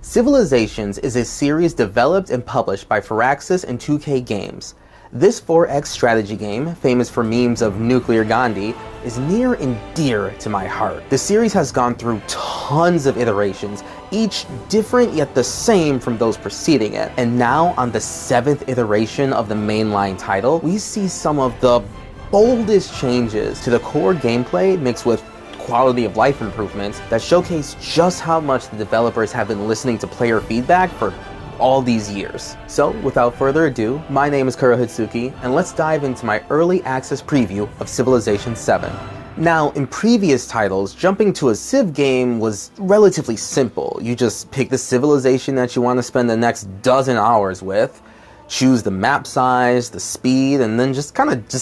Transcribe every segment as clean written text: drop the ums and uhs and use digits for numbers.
Civilizations is a series developed and published by Firaxis and 2K Games. This 4X strategy game, famous for memes of Nuclear Gandhi, is near and dear to my heart. The series has gone through tons of iterations, each different yet the same from those preceding it. And now, on the 7th iteration of the mainline title, we see some of the boldest changes to the core gameplay mixed with quality of life improvements that showcase just how much the developers have been listening to player feedback for all these years. So without further ado, my name is Kurohitsuki, and let's dive into my early access preview of Civilization 7. Now, in previous titles, jumping to a Civ game was relatively simple. You just pick the civilization that you want to spend the next dozen hours with, choose the map size, the speed, and then just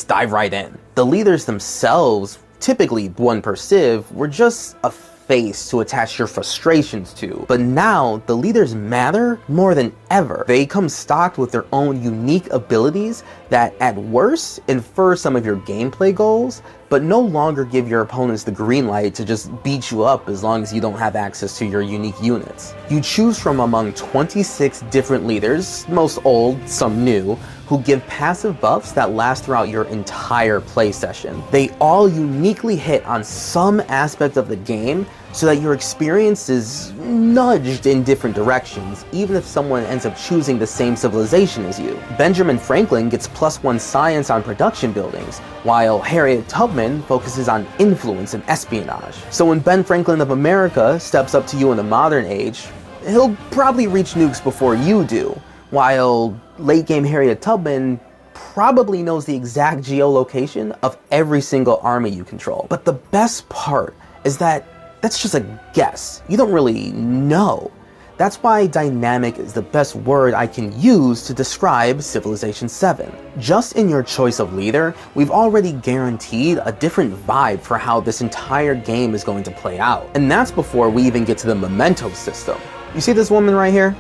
dive right in. The leaders themselves, typically one per civ, were just a face to attach your frustrations to. But now, the leaders matter more than ever. They come stocked with their own unique abilities that, at worst, infer some of your gameplay goals, but no longer give your opponents the green light to just beat you up as long as you don't have access to your unique units. You choose from among 26 different leaders, most old, some new, who give passive buffs that last throughout your entire play session. They all uniquely hit on some aspect of the game so that your experience is nudged in different directions, even if someone ends up choosing the same civilization as you. Benjamin Franklin gets +1 science on production buildings, while Harriet Tubman focuses on influence and espionage. So when Ben Franklin of America steps up to you in the modern age, he'll probably reach nukes before you do, while late game Harriet Tubman probably knows the exact geolocation of every single army you control. But the best part is that that's just a guess. You don't really know. That's why dynamic is the best word I can use to describe Civilization 7. Just in your choice of leader, we've already guaranteed a different vibe for how this entire game is going to play out. And that's before we even get to the Mementos system. You see this woman right here?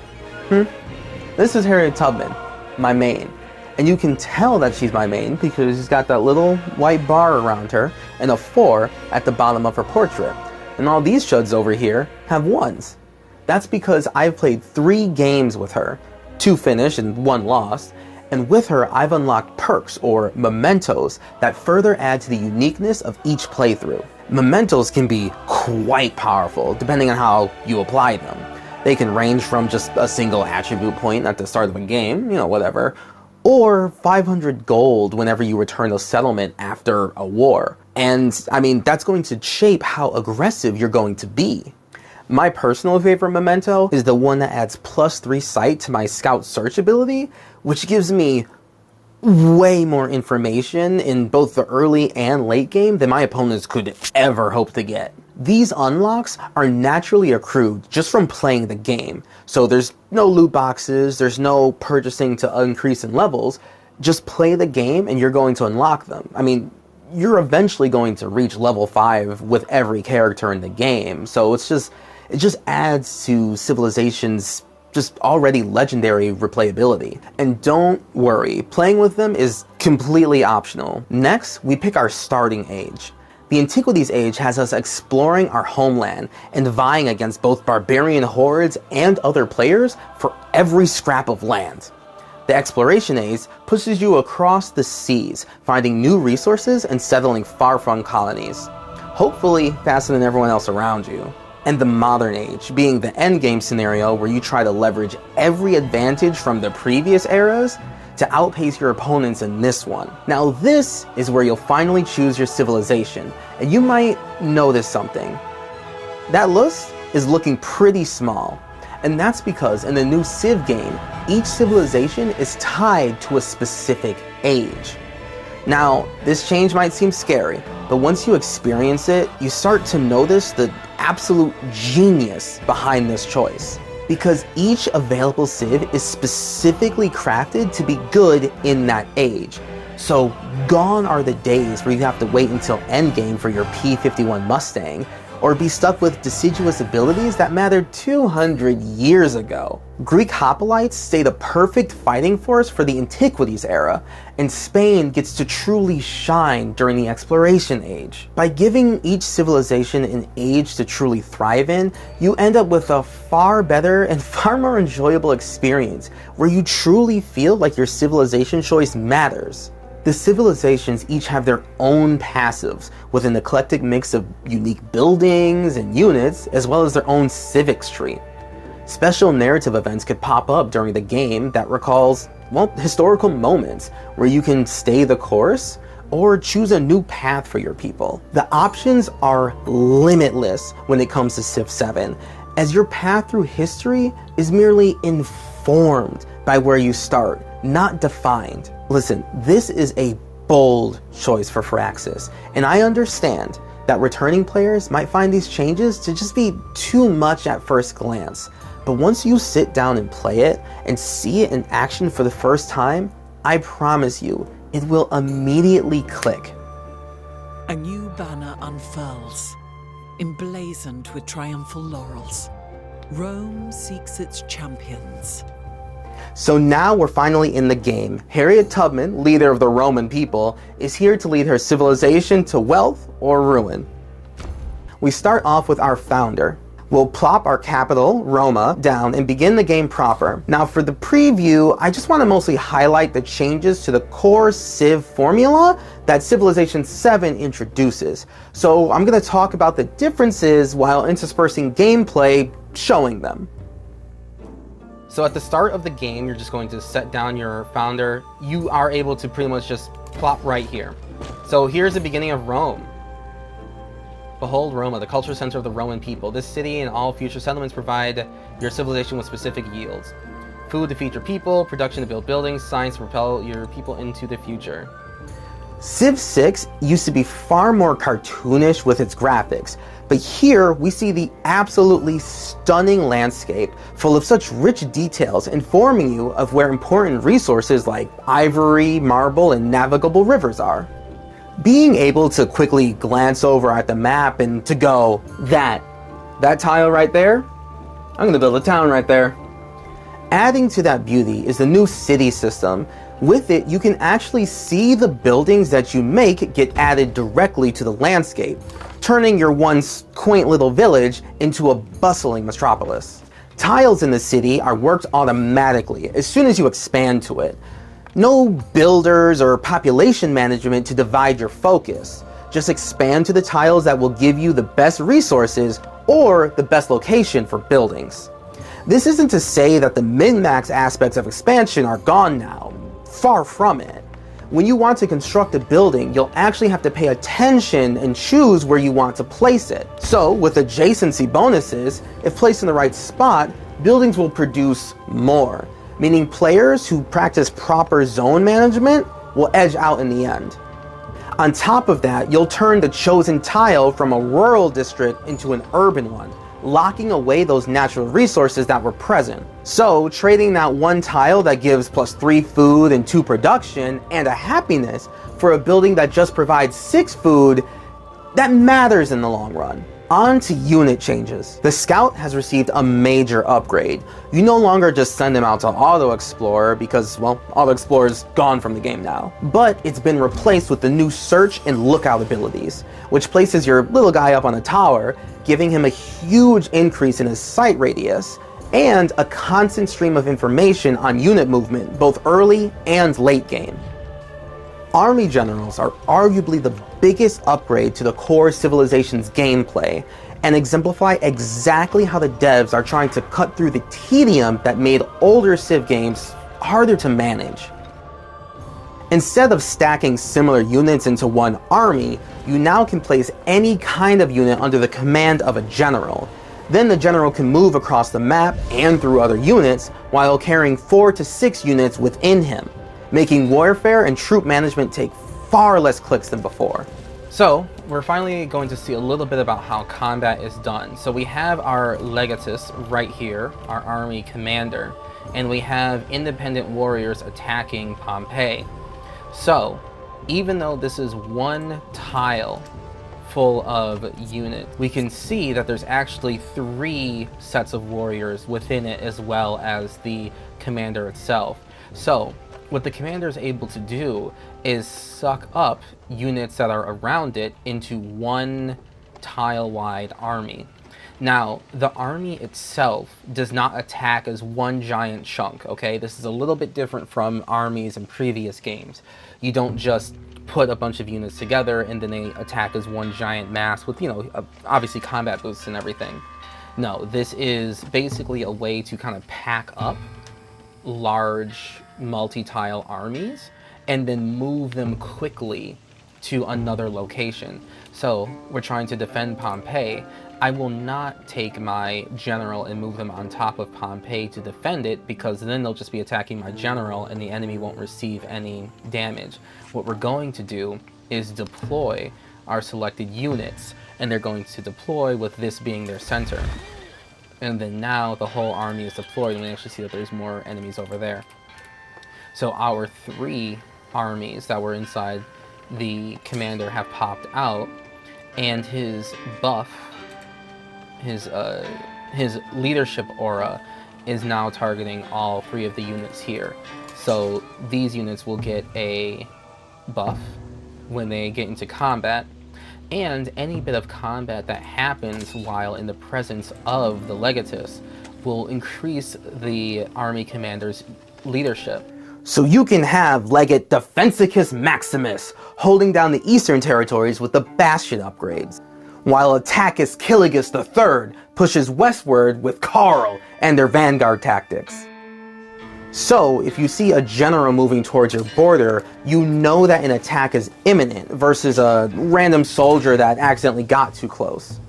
This is Harriet Tubman, my main. And you can tell that she's my main because she's got that little white bar around her and a 4 at the bottom of her portrait. And all these chuds over here have 1s. That's because I've played 3 games with her, 2 finished and 1 lost, and with her I've unlocked perks or mementos that further add to the uniqueness of each playthrough. Mementos can be quite powerful depending on how you apply them. They can range from just a single attribute point at the start of a game, whatever, or 500 gold whenever you return a settlement after a war. And that's going to shape how aggressive you're going to be. My personal favorite memento is the one that adds +3 sight to my scout search ability, which gives me way more information in both the early and late game than my opponents could ever hope to get. These unlocks are naturally accrued just from playing the game, so there's no loot boxes, there's no purchasing to increase in levels. Just play the game and you're going to unlock them. You're eventually going to reach level 5 with every character in the game, so it just adds to Civilization's just already legendary replayability. And don't worry, playing with them is completely optional. Next, we pick our starting age. The Antiquities age has us exploring our homeland and vying against both barbarian hordes and other players for every scrap of land. The Exploration age pushes you across the seas, finding new resources and settling far-flung colonies, hopefully faster than everyone else around you. And the Modern age, being the endgame scenario where you try to leverage every advantage from the previous eras to outpace your opponents in this one. Now this is where you'll finally choose your civilization, and you might notice something. That list is looking pretty small, and that's because in the new Civ game, each civilization is tied to a specific age. Now, this change might seem scary, but once you experience it, you start to notice the absolute genius behind this choice. Because each available Civ is specifically crafted to be good in that age. So gone are the days where you have to wait until endgame for your P-51 Mustang, or be stuck with deciduous abilities that mattered 200 years ago. Greek hoplites stay the perfect fighting force for the Antiquities era, and Spain gets to truly shine during the Exploration Age. By giving each civilization an age to truly thrive in, you end up with a far better and far more enjoyable experience, where you truly feel like your civilization choice matters. The civilizations each have their own passives, with an eclectic mix of unique buildings and units, as well as their own civics tree. Special narrative events could pop up during the game that recalls, well, historical moments, where you can stay the course or choose a new path for your people. The options are limitless when it comes to Civ 7, as your path through history is merely informed by where you start, not defined. Listen, this is a bold choice for Firaxis, and I understand that returning players might find these changes to just be too much at first glance. But once you sit down and play it and see it in action for the first time, I promise you, it will immediately click. A new banner unfurls, emblazoned with triumphal laurels. Rome seeks its champions. So now we're finally in the game. Harriet Tubman, leader of the Roman people, is here to lead her civilization to wealth or ruin. We start off with our founder. We'll plop our capital, Roma, down and begin the game proper. Now for the preview, I just want to mostly highlight the changes to the core Civ formula that Civilization 7 introduces. So I'm going to talk about the differences while interspersing gameplay showing them. So at the start of the game, you're just going to set down your founder. You are able to pretty much just plop right here. So here's the beginning of Rome. Behold Roma, the cultural center of the Roman people. This city and all future settlements provide your civilization with specific yields. Food to feed your people, production to build buildings, science to propel your people into the future. Civ 6 used to be far more cartoonish with its graphics, but here we see the absolutely stunning landscape full of such rich details, informing you of where important resources like ivory, marble, and navigable rivers are. Being able to quickly glance over at the map and to go, that tile right there, I'm gonna build a town right there. Adding to that beauty is the new city system. With it, you can actually see the buildings that you make get added directly to the landscape, turning your once quaint little village into a bustling metropolis. Tiles in the city are worked automatically as soon as you expand to it. No builders or population management to divide your focus. Just expand to the tiles that will give you the best resources or the best location for buildings. This isn't to say that the min-max aspects of expansion are gone now. Far from it. When you want to construct a building, you'll actually have to pay attention and choose where you want to place it. So, with adjacency bonuses, if placed in the right spot, buildings will produce more, meaning players who practice proper zone management will edge out in the end. On top of that, you'll turn the chosen tile from a rural district into an urban one, locking away those natural resources that were present. So, trading that one tile that gives +3 food and 2 production and a happiness for a building that just provides 6 food, that matters in the long run. On to unit changes. The Scout has received a major upgrade. You no longer just send him out to Auto Explorer because, well, Auto Explorer's gone from the game now. But it's been replaced with the new Search and Lookout abilities, which places your little guy up on a tower, giving him a huge increase in his sight radius, and a constant stream of information on unit movement, both early and late game. Army Generals are arguably the biggest upgrade to the core Civilization's gameplay, and exemplify exactly how the devs are trying to cut through the tedium that made older Civ games harder to manage. Instead of stacking similar units into one army, you now can place any kind of unit under the command of a general. Then the general can move across the map and through other units while carrying 4 to 6 units within him, making warfare and troop management take far less clicks than before. So, we're finally going to see a little bit about how combat is done. So we have our legatus right here, our army commander, and we have independent warriors attacking Pompeii. So, even though this is one tile full of units. We can see that there's actually 3 sets of warriors within it, as well as the commander itself. So what the commander is able to do is suck up units that are around it into one tile-wide army. Now, the army itself does not attack as one giant chunk, okay? This is a little bit different from armies in previous games. You don't just put a bunch of units together and then they attack as one giant mass with, you know, obviously combat boosts and everything. No, this is basically a way to kind of pack up large multi-tile armies and then move them quickly to another location. So we're trying to defend Pompeii. I will not take my general and move them on top of Pompeii to defend it, because then they'll just be attacking my general and the enemy won't receive any damage. What we're going to do is deploy our selected units, and they're going to deploy with this being their center. And then now the whole army is deployed, and we actually see that there's more enemies over there. So our 3 armies that were inside the commander have popped out, and his buff, his leadership aura, is now targeting all 3 of the units here. So these units will get a buff when they get into combat, and any bit of combat that happens while in the presence of the legatus will increase the army commander's leadership. So you can have Legate Defensicus Maximus holding down the eastern territories with the Bastion upgrades, while Attackus Killigus III pushes westward with Karl and their vanguard tactics. So if you see a general moving towards your border, you know that an attack is imminent versus a random soldier that accidentally got too close.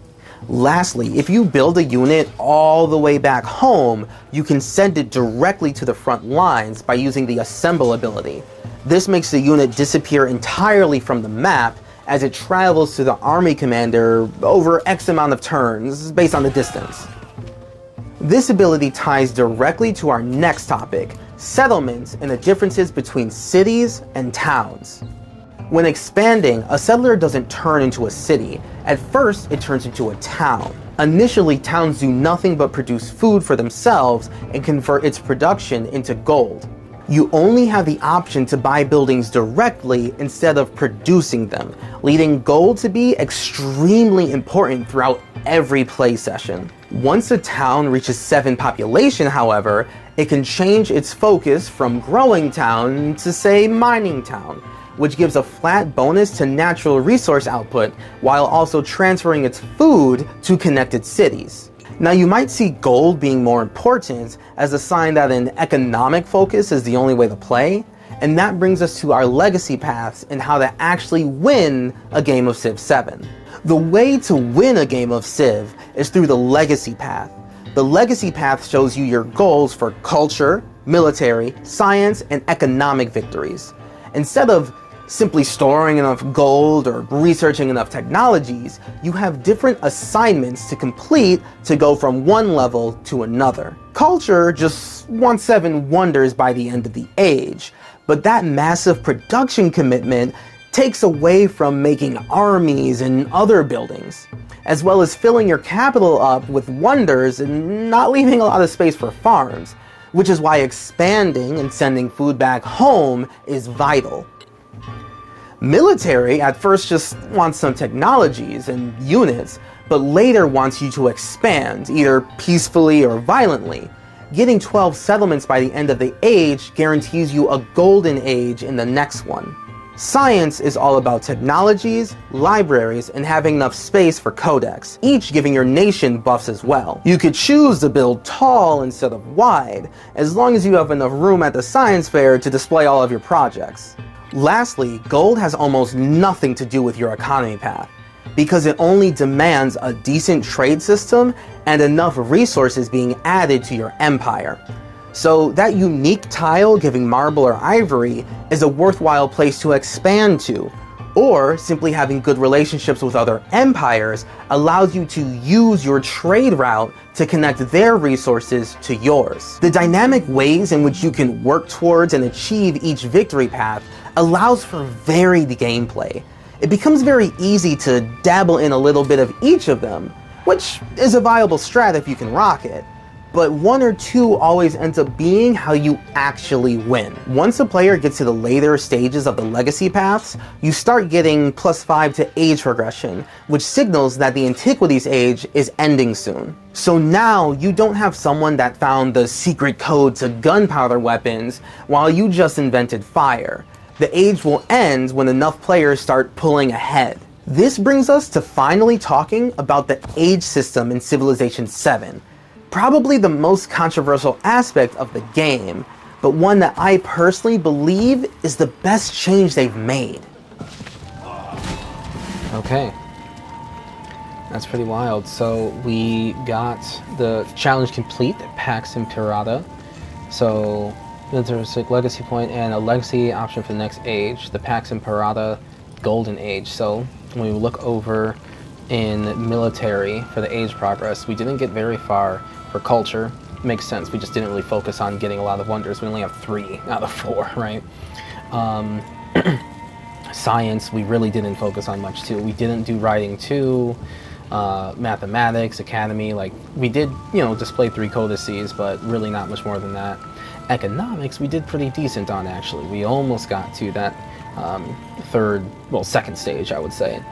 Lastly, if you build a unit all the way back home, you can send it directly to the front lines by using the Assemble ability. This makes the unit disappear entirely from the map as it travels to the army commander over X amount of turns based on the distance. This ability ties directly to our next topic, settlements and the differences between cities and towns. When expanding, a settler doesn't turn into a city. At first, it turns into a town. Initially, towns do nothing but produce food for themselves and convert its production into gold. You only have the option to buy buildings directly instead of producing them, leading gold to be extremely important throughout every play session. Once a town reaches 7 population, however, it can change its focus from growing town to, say, mining town, which gives a flat bonus to natural resource output while also transferring its food to connected cities. Now you might see gold being more important as a sign that an economic focus is the only way to play, and that brings us to our legacy paths and how to actually win a game of Civ 7. The way to win a game of Civ is through the legacy path. The legacy path shows you your goals for culture, military, science, and economic victories. Instead of simply storing enough gold or researching enough technologies, you have different assignments to complete to go from one level to another. Culture just wants 7 wonders by the end of the age, but that massive production commitment takes away from making armies and other buildings, as well as filling your capital up with wonders and not leaving a lot of space for farms, which is why expanding and sending food back home is vital. Military at first just wants some technologies and units, but later wants you to expand, either peacefully or violently. Getting 12 settlements by the end of the age guarantees you a golden age in the next one. Science is all about technologies, libraries, and having enough space for codex, each giving your nation buffs as well. You could choose to build tall instead of wide, as long as you have enough room at the science fair to display all of your projects. Lastly, gold has almost nothing to do with your economy path, because it only demands a decent trade system and enough resources being added to your empire. So that unique tile giving marble or ivory is a worthwhile place to expand to, or simply having good relationships with other empires allows you to use your trade route to connect their resources to yours. The dynamic ways in which you can work towards and achieve each victory path allows for varied gameplay. It becomes very easy to dabble in a little bit of each of them, which is a viable strat if you can rock it. But one or two always ends up being how you actually win. Once a player gets to the later stages of the legacy paths, you start getting +5 to age progression, which signals that the Antiquities age is ending soon. So now you don't have someone that found the secret code to gunpowder weapons while you just invented fire. The age will end when enough players start pulling ahead. This brings us to finally talking about the age system in Civilization 7. Probably the most controversial aspect of the game, but one that I personally believe is the best change they've made. Okay. That's pretty wild. So we got the challenge complete at Pax Imperata. So there's a legacy point and a legacy option for the next age, the Pax Imperata Golden Age. So when we look over in military for the age progress, we didn't get very far. For culture, makes sense. We just didn't really focus on getting a lot of wonders. We only have 3 out of 4, right? Science, we really didn't focus on much too. We didn't do writing too. Mathematics, academy, like we did, you know, display 3 codices, but really not much more than that. Economics, we did pretty decent on actually. We almost got to that second stage, I would say.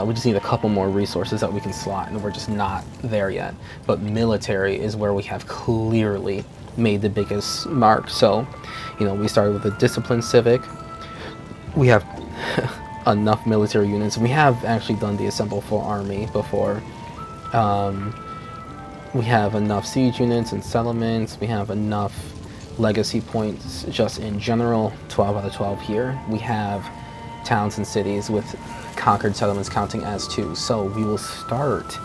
We just need a couple more resources that we can slot, and we're just not there yet. But military is where we have clearly made the biggest mark. So, you know, we started with a disciplined civic. We have enough military units. We have actually done the assemble full army before. We have enough siege units and settlements. We have enough legacy points just in general, 12 out of 12 here. We have towns and cities with conquered settlements counting as 2. So we will start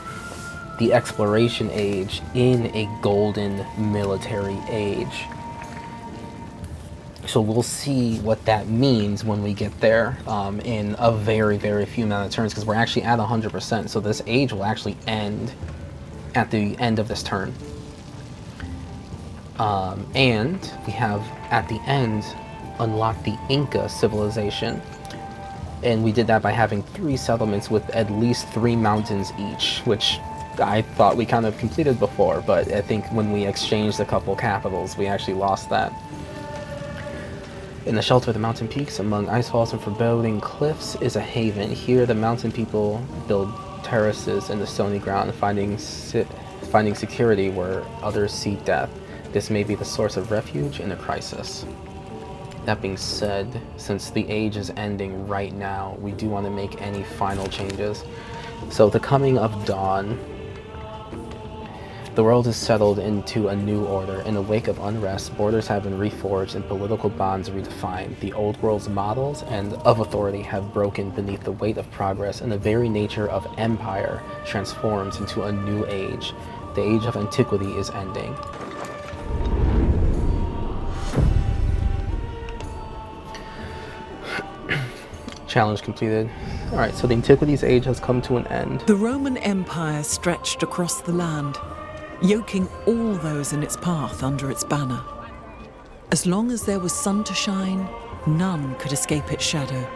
the exploration age in a golden military age. So we'll see what that means when we get there in a very, very few amount of turns, because we're actually at 100%. So this age will actually end at the end of this turn. And we have at the end unlocked the Inca civilization. And we did that by having 3 settlements with at least 3 mountains each, which I thought we kind of completed before, but I think when we exchanged a couple capitals, we actually lost that. In the shelter of the mountain peaks, among ice falls and foreboding cliffs, is a haven. Here the mountain people build terraces in the stony ground, finding security where others seek death. This may be the source of refuge in a crisis. That being said, since the age is ending right now, we do want to make any final changes. So the coming of dawn. The world is settled into a new order. In the wake of unrest, borders have been reforged and political bonds redefined. The old world's models and of authority have broken beneath the weight of progress, and the very nature of empire transforms into a new age. The age of antiquity is ending. Challenge completed. Alright, so the Antiquities age has come to an end. The Roman Empire stretched across the land, yoking all those in its path under its banner. As long as there was sun to shine, none could escape its shadow.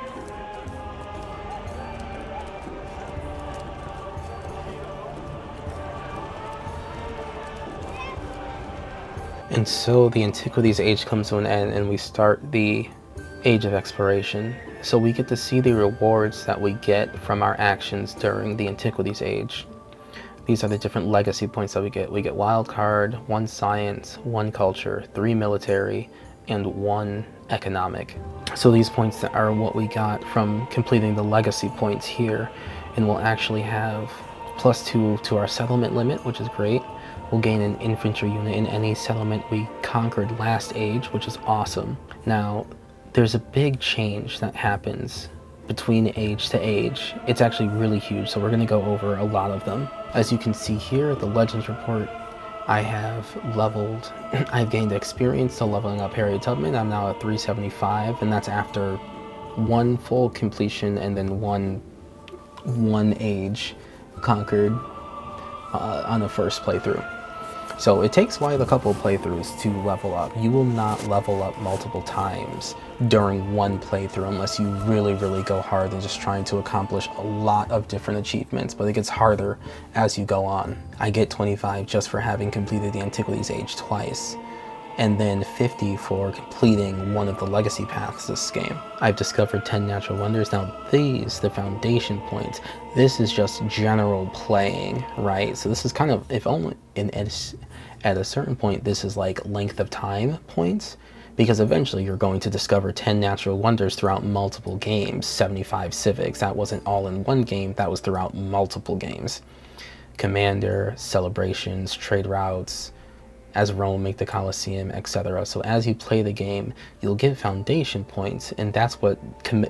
And so the Antiquities age comes to an end, and we start the Age of Exploration. So we get to see the rewards that we get from our actions during the Antiquities age. These are the different legacy points that we get. We get wild card, 1 science, 1 culture, 3 military, and 1 economic. So these points are what we got from completing the legacy points here, and we'll actually have +2 to our settlement limit, which is great. We'll gain an infantry unit in any settlement we conquered last age, which is awesome. Now, there's a big change that happens between age to age. It's actually really huge, so we're going to go over a lot of them. As you can see here, the Legends report, I've gained experience to leveling up Harriet Tubman. I'm now at 375, and that's after 1 full completion and then one age conquered on the first playthrough. So it takes quite a couple of playthroughs to level up. You will not level up multiple times during one playthrough unless you really, really go hard and just trying to accomplish a lot of different achievements, but it gets harder as you go on. I get 25 just for having completed the Antiquities Age twice, and then 50 for completing one of the legacy paths this game. I've discovered 10 natural wonders. Now these, the foundation points, this is just general playing, right? So this is kind of, if only at a certain point, this is like length of time points, because eventually you're going to discover 10 natural wonders throughout multiple games. 75 civics, that wasn't all in one game, that was throughout multiple games. Commander, celebrations, trade routes, as Rome make the Colosseum, etc. So as you play the game, you'll get foundation points, and that's what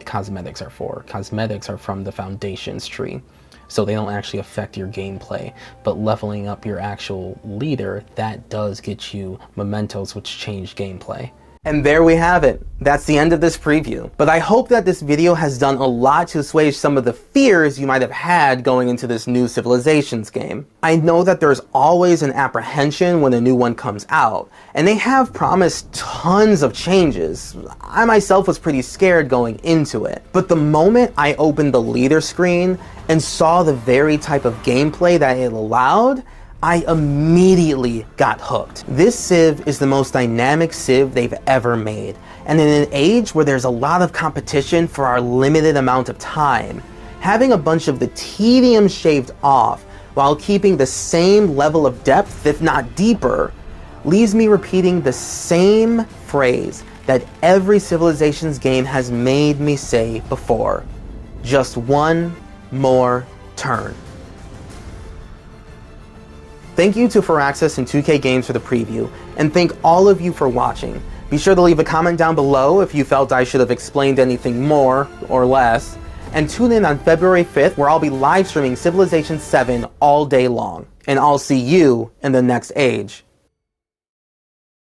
cosmetics are for. Cosmetics are from the foundations tree, so they don't actually affect your gameplay. But leveling up your actual leader, that does get you mementos, which change gameplay. And there we have it. That's the end of this preview. But I hope that this video has done a lot to assuage some of the fears you might have had going into this new Civilizations game. I know that there's always an apprehension when a new one comes out, and they have promised tons of changes. I myself was pretty scared going into it. But the moment I opened the leader screen and saw the very type of gameplay that it allowed, I immediately got hooked. This Civ is the most dynamic Civ they've ever made, and in an age where there's a lot of competition for our limited amount of time, having a bunch of the tedium shaved off while keeping the same level of depth, if not deeper, leaves me repeating the same phrase that every Civilizations game has made me say before: just one more turn. Thank you to Firaxis and 2K Games for the preview, and thank all of you for watching. Be sure to leave a comment down below if you felt I should have explained anything more or less, and tune in on February 5th where I'll be live streaming Civilization 7 all day long. And I'll see you in the next age.